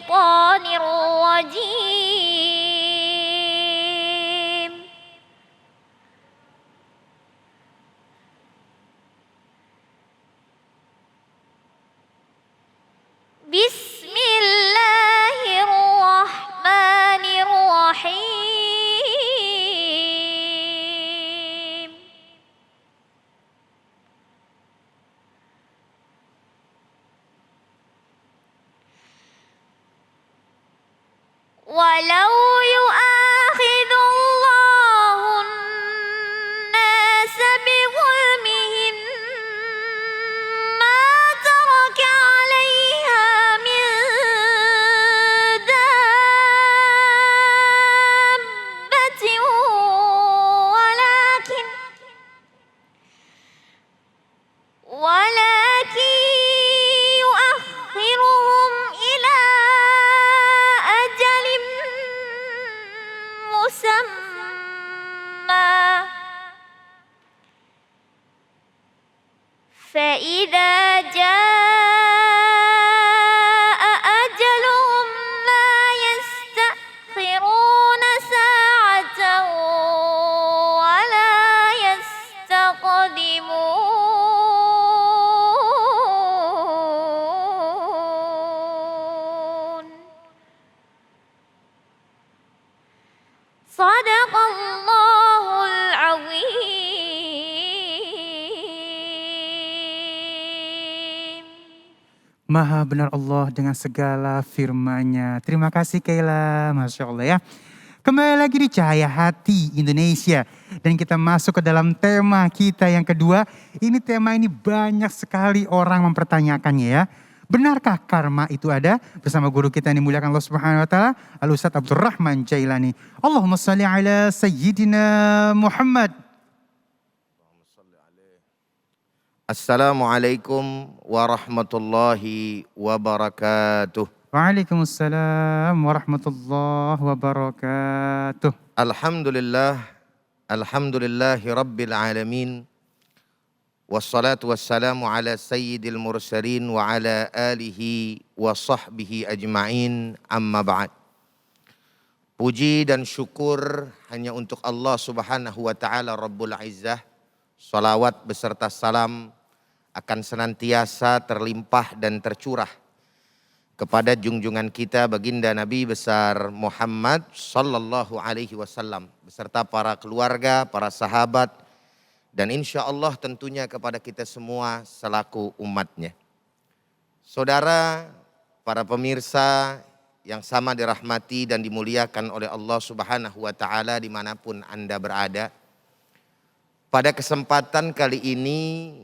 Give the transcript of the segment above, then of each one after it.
الشيطان الرجيم بسم الله الرحمن الرحيم ولو يؤاخذ الله الناس بظلمهم ما ترك عليها من دابة ولكن يؤخرهم إلى أجل مسمى فإذا جاء أجلهم لا يستأخرون ساعة ولا يستقدمون صدق الله العظيم. Maha benar Allah dengan segala firman-Nya. Terima kasih Kaila, Masya Allah ya. Kembali lagi di Cahaya Hati Indonesia. Dan kita masuk ke dalam tema kita yang kedua. Ini tema ini banyak sekali orang mempertanyakannya ya. Benarkah karma itu ada? Bersama guru kita yang dimuliakan Allah Subhanahu wa taala, Al-Ustaz Abdurrahman Jailani. Allahumma shalli ala Sayyidina Muhammad. Assalamualaikum warahmatullahi wabarakatuh. Waalaikumsalam warahmatullahi wabarakatuh. Alhamdulillahi rabbil alamin. Wassalatu wassalamu ala sayyidil mursalin wa ala alihi wa sahbihi ajma'in, amma ba'd. Puji dan syukur hanya untuk Allah Subhanahu wa taala Rabbul Izzah. Salawat beserta salam akan senantiasa terlimpah dan tercurah kepada junjungan kita baginda Nabi besar Muhammad sallallahu alaihi wasallam beserta para keluarga, para sahabat, dan insya Allah tentunya kepada kita semua selaku umatnya. Saudara, para pemirsa yang sama dirahmati dan dimuliakan oleh Allah Subhanahu wa taala dimanapun Anda berada. Pada kesempatan kali ini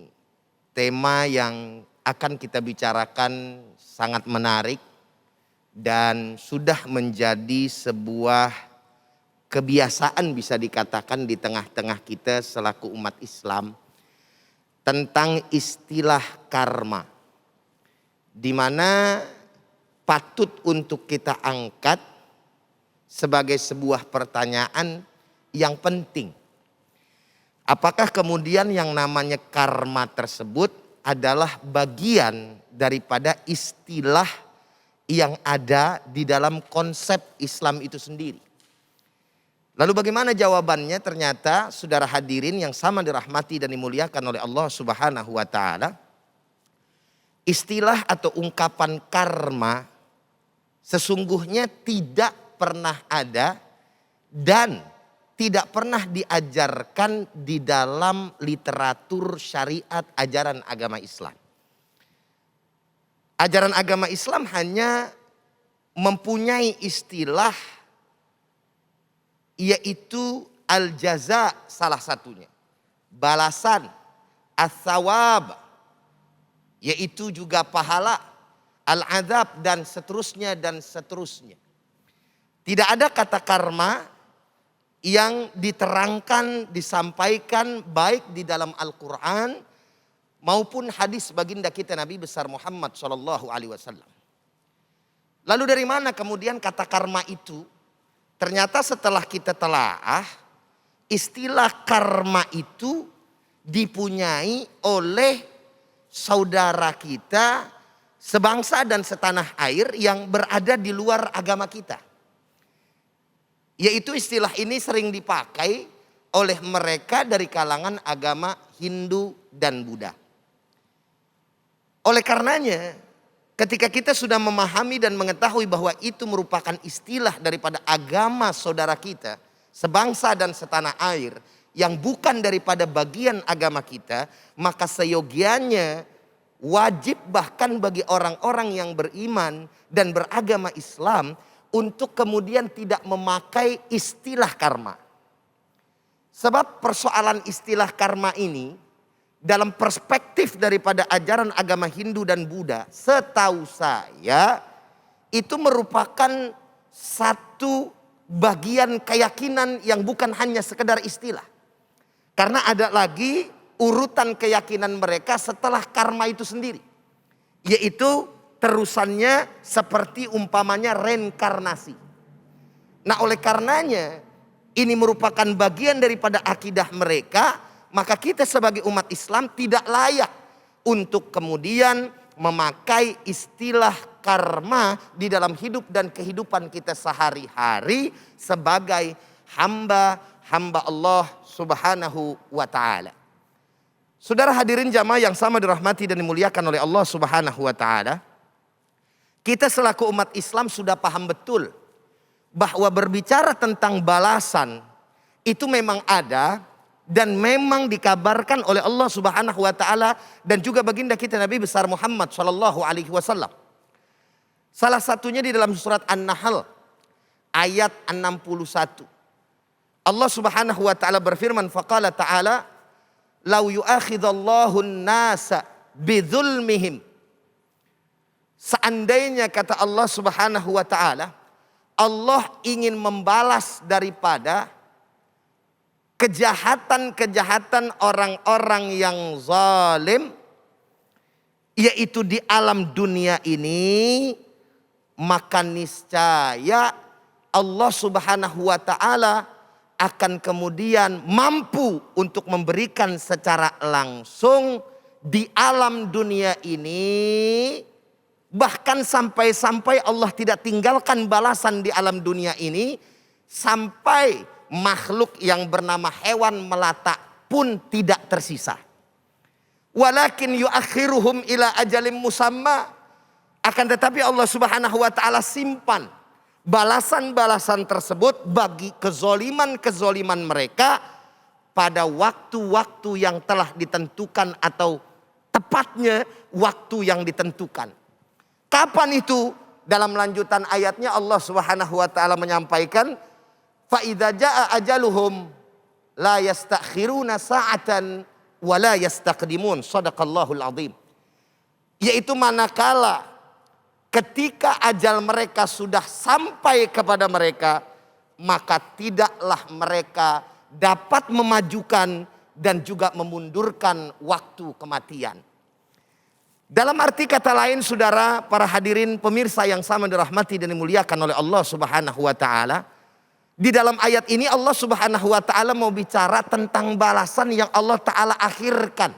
tema yang akan kita bicarakan sangat menarik dan sudah menjadi sebuah kebiasaan bisa dikatakan di tengah-tengah kita selaku umat Islam tentang istilah karma, di mana patut untuk kita angkat sebagai sebuah pertanyaan yang penting. Apakah kemudian yang namanya karma tersebut adalah bagian daripada istilah yang ada di dalam konsep Islam itu sendiri? Lalu bagaimana jawabannya? Ternyata saudara hadirin yang sama dirahmati dan dimuliakan oleh Allah Subhanahu wa taala, istilah atau ungkapan karma sesungguhnya tidak pernah ada dan tidak pernah diajarkan di dalam literatur syariat ajaran agama Islam. Ajaran agama Islam hanya mempunyai istilah yaitu al-jaza salah satunya. Balasan, as-sawab, yaitu juga pahala, al-azab dan seterusnya dan seterusnya. Tidak ada kata karma yang diterangkan, disampaikan baik di dalam Al-Quran maupun hadis baginda kita Nabi besar Muhammad SAW. Lalu dari mana kemudian kata karma itu? Ternyata setelah kita telaah, istilah karma itu dipunyai oleh saudara kita sebangsa dan setanah air yang berada di luar agama kita. Yaitu istilah ini sering dipakai oleh mereka dari kalangan agama Hindu dan Buddha. Oleh karenanya, ketika kita sudah memahami dan mengetahui bahwa itu merupakan istilah daripada agama saudara kita, sebangsa dan setanah air, yang bukan daripada bagian agama kita, maka seyogianya wajib bahkan bagi orang-orang yang beriman dan beragama Islam untuk kemudian tidak memakai istilah karma. Sebab persoalan istilah karma ini dalam perspektif daripada ajaran agama Hindu dan Buddha, setahu saya itu merupakan satu bagian keyakinan yang bukan hanya sekedar istilah. Karena ada lagi urutan keyakinan mereka setelah karma itu sendiri. Yaitu terusannya seperti umpamanya reinkarnasi. Nah, oleh karenanya ini merupakan bagian daripada akidah mereka, maka kita sebagai umat Islam tidak layak untuk kemudian memakai istilah karma di dalam hidup dan kehidupan kita sehari-hari sebagai hamba Allah Subhanahu wa taala. Saudara hadirin jamaah yang sama dirahmati dan dimuliakan oleh Allah Subhanahu wa taala. Kita selaku umat Islam sudah paham betul bahwa berbicara tentang balasan itu memang ada dan memang dikabarkan oleh Allah Subhanahu wa taala dan juga baginda kita Nabi besar Muhammad sallallahu alaihi wasallam. Salah satunya di dalam surat An-Nahl ayat 61. Allah Subhanahu wa taala berfirman, faqala ta'ala, "Lau yu'akhidallahu an-nasa bidzulmihim." Seandainya kata Allah Subhanahu wa taala, Allah ingin membalas daripada kejahatan-kejahatan orang-orang yang zalim, yaitu di alam dunia ini, maka niscaya Allah Subhanahu wa taala akan kemudian mampu untuk memberikan secara langsung di alam dunia ini. Bahkan sampai-sampai Allah tidak tinggalkan balasan di alam dunia ini, sampai makhluk yang bernama hewan melata pun tidak tersisa. Walakin yuakhiruhum ila ajalim musamma. Akan tetapi Allah Subhanahu wa taala simpan balasan-balasan tersebut bagi kezoliman-kezoliman mereka pada waktu-waktu yang telah ditentukan atau tepatnya waktu yang ditentukan. Kapan itu? Dalam lanjutan ayatnya Allah Subhanahu wa taala menyampaikan, fa idza jaa ajaluhum la yastakhiruna sa'atan wa la yastaqdimun. Shadaqallahul azim. Yaitu manakala ketika ajal mereka sudah sampai kepada mereka, maka tidaklah mereka dapat memajukan dan juga memundurkan waktu kematian. Dalam arti kata lain, saudara, para hadirin pemirsa yang sama dirahmati dan dimuliakan oleh Allah Subhanahu wa taala, di dalam ayat ini Allah Subhanahu wa taala mau bicara tentang balasan yang Allah taala akhirkan,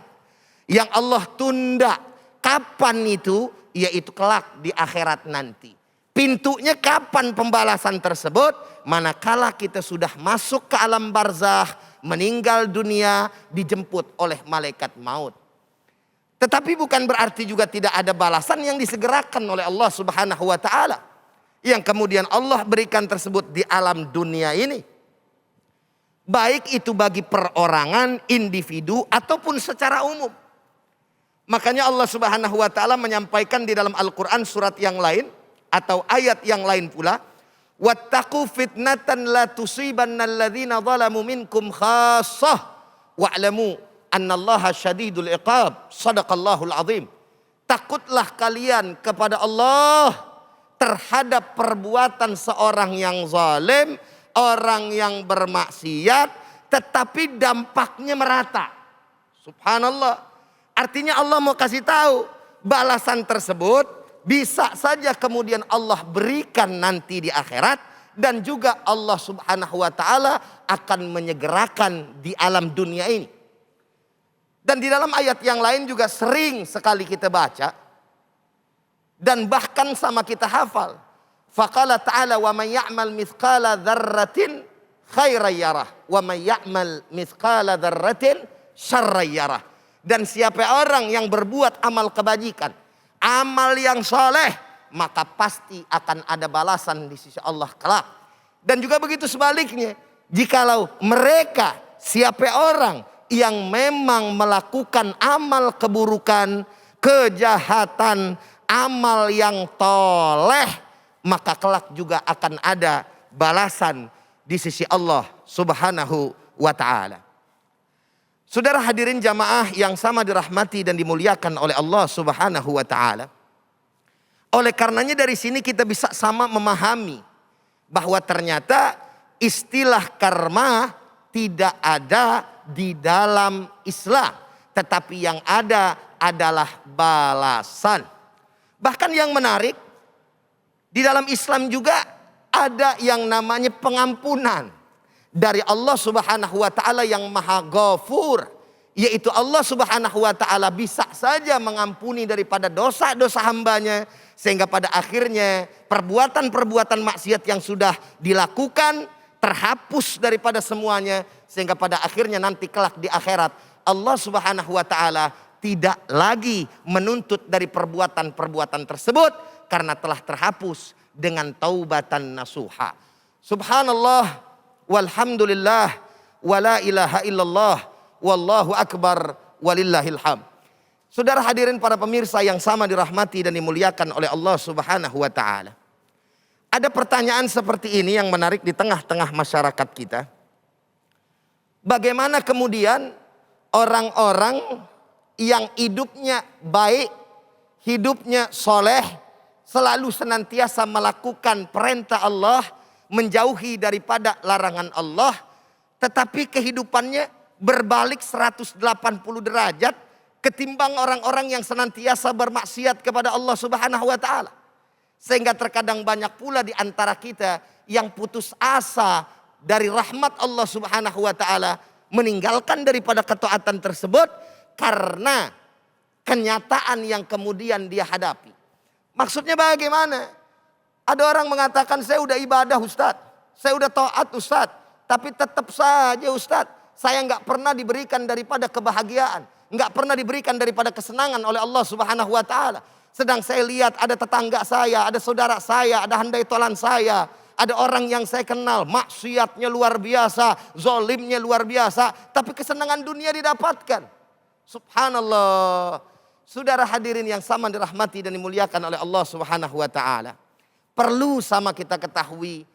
yang Allah tunda. Kapan itu? Yaitu kelak di akhirat nanti. Pintunya kapan pembalasan tersebut? Manakala kita sudah masuk ke alam barzakh, meninggal dunia, dijemput oleh malaikat maut. Tetapi bukan berarti juga tidak ada balasan yang disegerakan oleh Allah Subhanahu wa taala, yang kemudian Allah berikan tersebut di alam dunia ini. Baik itu bagi perorangan, individu ataupun secara umum. Makanya Allah Subhanahu wa taala menyampaikan di dalam Al-Qur'an surat yang lain atau ayat yang lain pula, wattaqu fitnatan la tusibannal ladzina zalamu minkum khassah wa'lamu annallaha syadidul iqab. Shadaqallahul azim. Takutlah kalian kepada Allah terhadap perbuatan seorang yang zalim, orang yang bermaksiat, tetapi dampaknya merata. Subhanallah. Artinya Allah mau kasih tahu balasan tersebut bisa saja kemudian Allah berikan nanti di akhirat, dan juga Allah Subhanahu wa taala akan menyegerakan di alam dunia ini. Dan di dalam ayat yang lain juga sering sekali kita baca Dan bahkan sama kita hafal. Faqala ta'ala wa man ya'mal mithqala dzarratin khairan yarah wa man ya'mal mithqala dzarratin syarran yarah. Dan siapa orang yang berbuat amal kebajikan, amal yang soleh, maka pasti akan ada balasan di sisi Allah kelak. Dan juga begitu sebaliknya, jikalau mereka siapa orang yang memang melakukan amal keburukan, kejahatan, amal yang toleh, maka kelak juga akan ada balasan di sisi Allah Subhanahu wa ta'ala. Saudara hadirin jamaah yang sama dirahmati dan dimuliakan oleh Allah Subhanahu wa ta'ala. Oleh karenanya dari sini kita bisa sama memahami bahwa ternyata istilah karma tidak ada di dalam Islam. Tetapi yang ada adalah balasan. Bahkan yang menarik, di dalam Islam juga ada yang namanya pengampunan dari Allah Subhanahu wa ta'ala yang maha ghafur. Yaitu Allah Subhanahu wa ta'ala bisa saja mengampuni daripada dosa-dosa hambanya. Sehingga pada akhirnya perbuatan-perbuatan maksiat yang sudah dilakukan terhapus daripada semuanya. Sehingga pada akhirnya nanti kelak di akhirat Allah Subhanahu wa ta'ala tidak lagi menuntut dari perbuatan-perbuatan tersebut. Karena telah terhapus dengan taubatan nasuha. Subhanallah walhamdulillah wala ilaha illallah wallahu akbar walillahil hamd. Saudara hadirin para pemirsa yang sama dirahmati dan dimuliakan oleh Allah Subhanahu wa ta'ala. Ada pertanyaan seperti ini yang menarik di tengah-tengah masyarakat kita. Bagaimana kemudian orang-orang yang hidupnya baik, hidupnya soleh, selalu senantiasa melakukan perintah Allah, menjauhi daripada larangan Allah, tetapi kehidupannya berbalik 180 derajat ketimbang orang-orang yang senantiasa bermaksiat kepada Allah Subhanahu wa ta'ala. Sehingga terkadang banyak pula di antara kita yang putus asa dari rahmat Allah Subhanahu wa ta'ala, meninggalkan daripada ketaatan tersebut karena kenyataan yang kemudian dia hadapi. Maksudnya bagaimana? Ada orang mengatakan saya udah ibadah Ustadz, saya udah taat Ustadz, tapi tetap saja Ustadz saya nggak pernah diberikan daripada kebahagiaan, nggak pernah diberikan daripada kesenangan oleh Allah Subhanahu wa ta'ala. Sedang saya lihat ada tetangga saya, ada saudara saya, ada handai tolan saya, ada orang yang saya kenal maksiatnya luar biasa, zolimnya luar biasa, tapi kesenangan dunia didapatkan. Subhanallah. Saudara hadirin yang sama dirahmati dan dimuliakan oleh Allah Subhanahu wa ta'ala. Perlu sama kita ketahui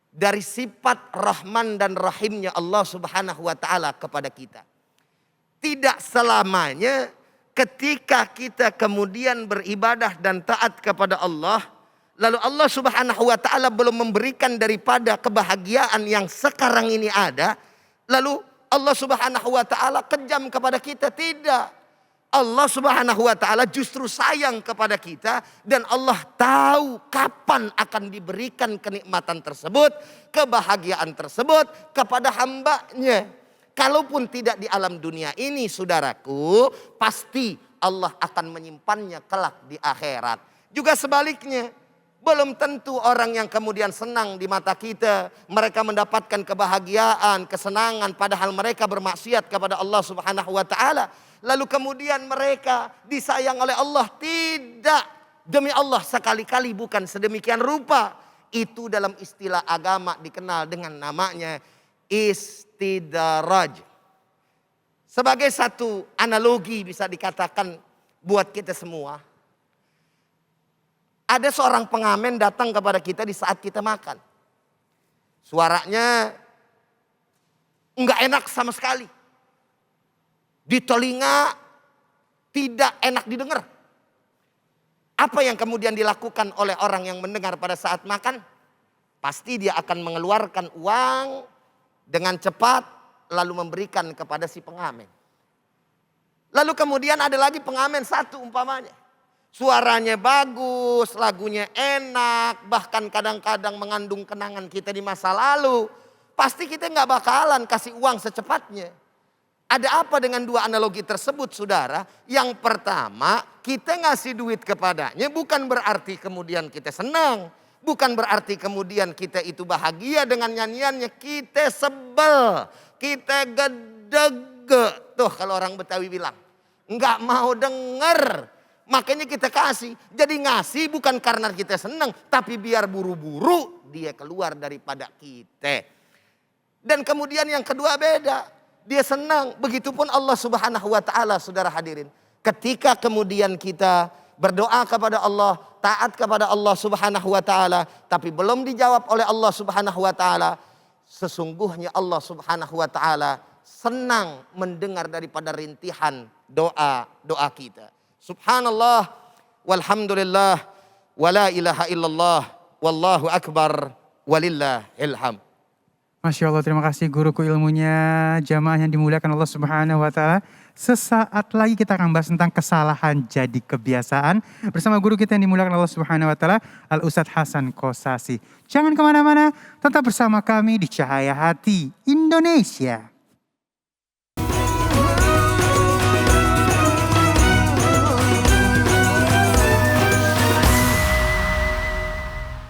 dari sifat Rahman dan Rahimnya Allah Subhanahu wa ta'ala kepada kita. Tidak selamanya ketika kita kemudian beribadah dan taat kepada Allah, lalu Allah Subhanahu wa ta'ala belum memberikan daripada kebahagiaan yang sekarang ini ada, lalu Allah Subhanahu wa ta'ala kejam kepada kita. Tidak. Allah Subhanahu wa ta'ala justru sayang kepada kita. Dan Allah tahu kapan akan diberikan kenikmatan tersebut, kebahagiaan tersebut kepada hambanya. Kalaupun tidak di alam dunia ini saudaraku, pasti Allah akan menyimpannya kelak di akhirat. Juga sebaliknya, belum tentu orang yang kemudian senang di mata kita, mereka mendapatkan kebahagiaan, kesenangan, padahal mereka bermaksiat kepada Allah Subhanahu wa ta'ala. Lalu kemudian mereka disayang oleh Allah. Tidak, demi Allah sekali-kali bukan sedemikian rupa. Itu dalam istilah agama dikenal dengan namanya istidraj. Sebagai satu analogi bisa dikatakan buat kita semua. Ada seorang pengamen datang kepada kita di saat kita makan. Suaranya enggak enak sama sekali. Di telinga tidak enak didengar. Apa yang kemudian dilakukan oleh orang yang mendengar pada saat makan? Pasti dia akan mengeluarkan uang dengan cepat lalu memberikan kepada si pengamen. Lalu kemudian ada lagi pengamen satu umpamanya. Suaranya bagus, lagunya enak, bahkan kadang-kadang mengandung kenangan kita di masa lalu. Pasti kita nggak bakalan kasih uang secepatnya. Ada apa dengan dua analogi tersebut saudara? Yang pertama, kita ngasih duit kepadanya bukan berarti kemudian kita senang. Bukan berarti kemudian kita itu bahagia dengan nyanyiannya. Kita sebel, kita gedeg. Tuh kalau orang Betawi bilang, nggak mau denger. Makanya kita kasih. Jadi ngasih bukan karena kita senang, tapi biar buru-buru dia keluar daripada kita. Dan kemudian yang kedua beda. Dia senang. Begitupun Allah Subhanahu wa taala, saudara hadirin. Ketika kemudian kita berdoa kepada Allah, taat kepada Allah Subhanahu wa taala, tapi belum dijawab oleh Allah Subhanahu wa taala, sesungguhnya Allah Subhanahu wa taala senang mendengar daripada rintihan doa kita. Subhanallah walhamdulillah wala ilaha illallah wallahu akbar walillahil hamd. Masya Allah, terima kasih guruku ilmunya, jamaah yang dimuliakan Allah Subhanahu wa taala. Sesaat lagi kita akan bahas tentang kesalahan jadi kebiasaan bersama guru kita yang dimuliakan Allah Subhanahu wa taala, Al Ustadz Hasan Kosasi. Jangan kemana-mana, tetap bersama kami di Cahaya Hati Indonesia.